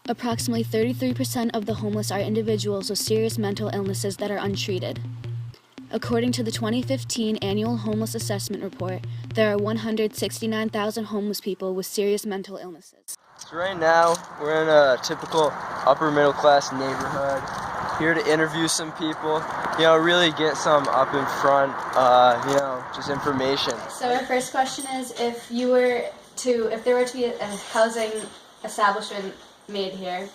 Approximately 33% of the homeless are individuals with serious mental illnesses that are untreated. According to the 2015 Annual Homeless Assessment Report, there are 169,000 homeless people with serious mental illnesses. So right now, we're in a typical upper middle class neighborhood, here to interview some people, really get some up in front, just information. So our first question is, if there were to be a housing establishment made here,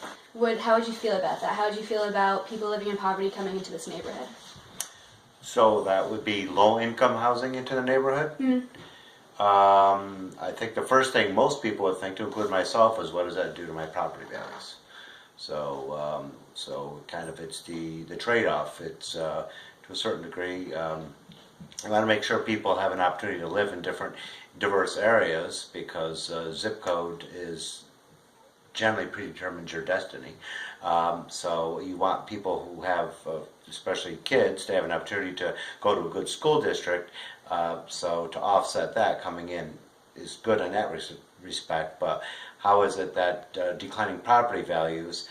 how would you feel about that? How would you feel about people living in poverty coming into this neighborhood? So that would be low-income housing into the neighborhood? Mm-hmm. I think the first thing most people would think, to include myself, is what does that do to my property values? So, kind of it's the trade-off. It's to a certain degree. I want to make sure people have an opportunity to live in diverse areas, because zip code is generally predetermines your destiny. So you want people who have, especially kids, to have an opportunity to go to a good school district. So to offset that, coming in is good in that respect. But how is it that declining property values,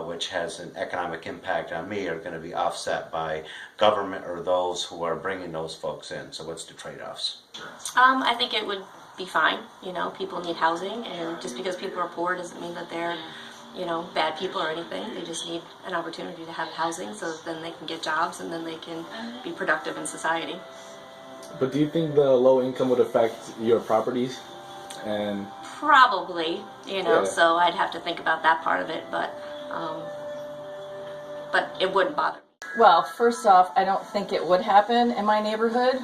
which has an economic impact on me, are going to be offset by government or those who are bringing those folks in? So what's the trade-offs? I think it would be fine. People need housing, and just because people are poor doesn't mean that they're, bad people or anything. They just need an opportunity to have housing, so that then they can get jobs and then they can be productive in society. But do you think the low income would affect your properties? And probably, Yeah. So I'd have to think about that part of it, but it wouldn't bother me. Well, first off, I don't think it would happen in my neighborhood,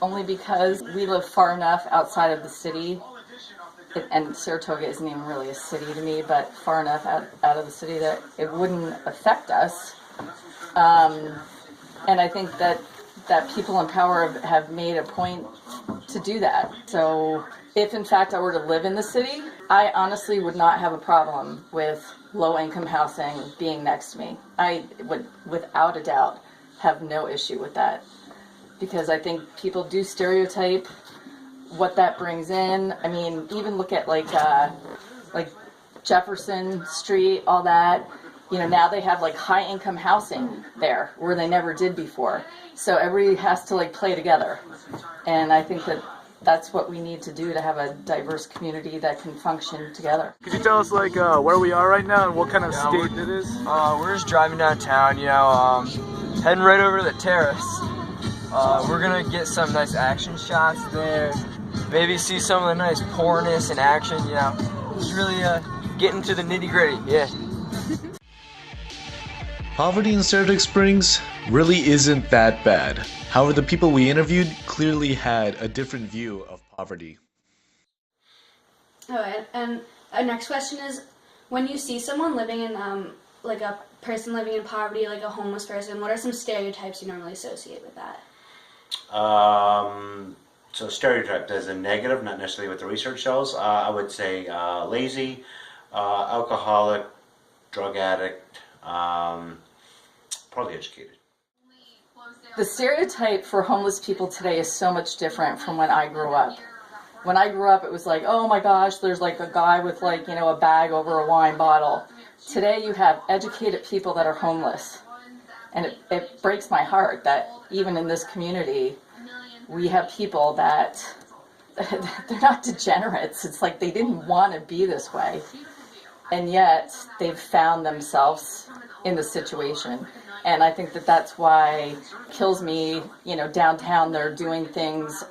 only because we live far enough outside of the city, and Saratoga isn't even really a city to me, but far enough out of the city that it wouldn't affect us. And I think that people in power have made a point to do that. So if in fact I were to live in the city, I honestly would not have a problem with low-income housing being next to me. I would, without a doubt, have no issue with that, because I think people do stereotype what that brings in. I mean, even look at like Jefferson Street, all that. Now they have like high-income housing there where they never did before. So everybody has to play together, and I think that's what we need to do to have a diverse community that can function together. could you tell us where we are right now and what kind of state it is? We're just driving downtown, heading right over to the terrace. We're gonna get some nice action shots there, maybe see some of the nice poorness in action, just really get into the nitty-gritty, yeah. Poverty in Saratoga Springs really isn't that bad. However, the people we interviewed clearly had a different view of poverty. Alright, and our next question is, when you see someone living in, a person living in poverty, like a homeless person, what are some stereotypes you normally associate with that? So stereotyped as a negative, not necessarily what the research shows. I would say lazy, alcoholic, drug addict, poorly educated. The stereotype for homeless people today is so much different from when I grew up. When I grew up, it was like, oh my gosh, there's a guy with a bag over a wine bottle. Today you have educated people that are homeless. And it breaks my heart that even in this community, we have people that, they're not degenerates. It's like they didn't want to be this way. And yet they've found themselves in the situation. And I think that's why it kills me, downtown they're doing things,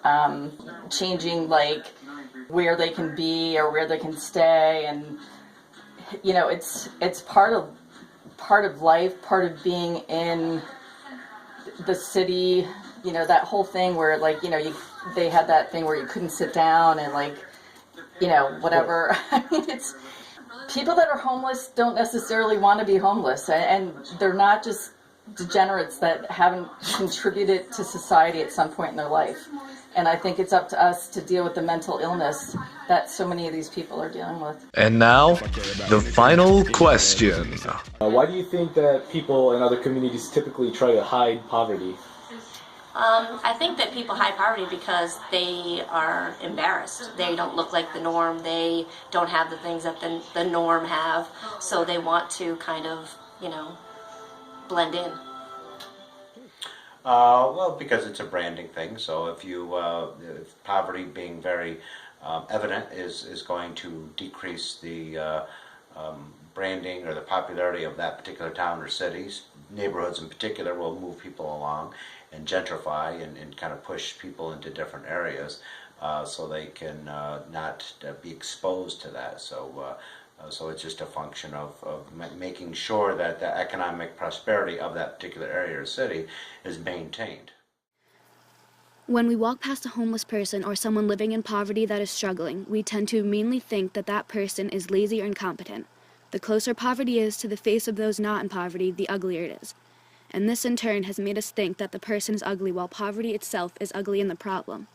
changing where they can be or where they can stay. And, it's part of life, part of being in the city, that whole thing where they had that thing where you couldn't sit down and whatever. I mean, it's people that are homeless don't necessarily want to be homeless, and they're not just degenerates that haven't contributed to society at some point in their life. And I think it's up to us to deal with the mental illness that so many of these people are dealing with. And now, the final question. Why do you think that people in other communities typically try to hide poverty? I think that people hide poverty because they are embarrassed. They don't look like the norm. They don't have the things that the norm have. So they want to kind of, blend in. Well, because it's a branding thing. So if poverty being very evident is going to decrease the branding or the popularity of that particular town or cities, neighborhoods in particular will move people along and gentrify and kind of push people into different areas so they can not be exposed to that. So it's just a function of making sure that the economic prosperity of that particular area or city is maintained. When we walk past a homeless person or someone living in poverty that is struggling, we tend to mainly think that that person is lazy or incompetent. The closer poverty is to the face of those not in poverty, the uglier it is. And this in turn has made us think that the person is ugly while poverty itself is ugly in the problem.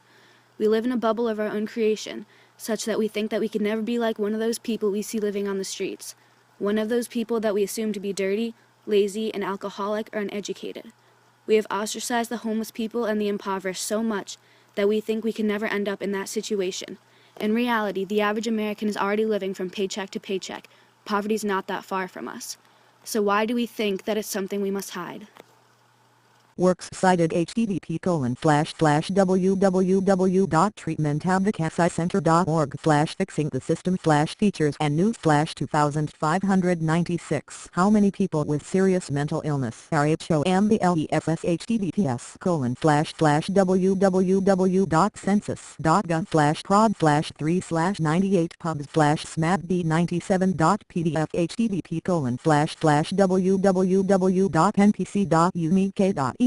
We live in a bubble of our own creation, such that we think that we could never be like one of those people we see living on the streets. One of those people that we assume to be dirty, lazy, and alcoholic or uneducated. We have ostracized the homeless people and the impoverished so much that we think we can never end up in that situation. In reality, the average American is already living from paycheck to paycheck. Poverty is not that far from us. So why do we think that it's something we must hide? Works cited http://www.treatmentadvocacycenter.org/fixing-the-system/features and news/2596. How many people with serious mental illness are HOMBLESS https://www.census.gov/prod/3/98 pubs/smabd97.pdf http://www.npc.umk.edu/poverty/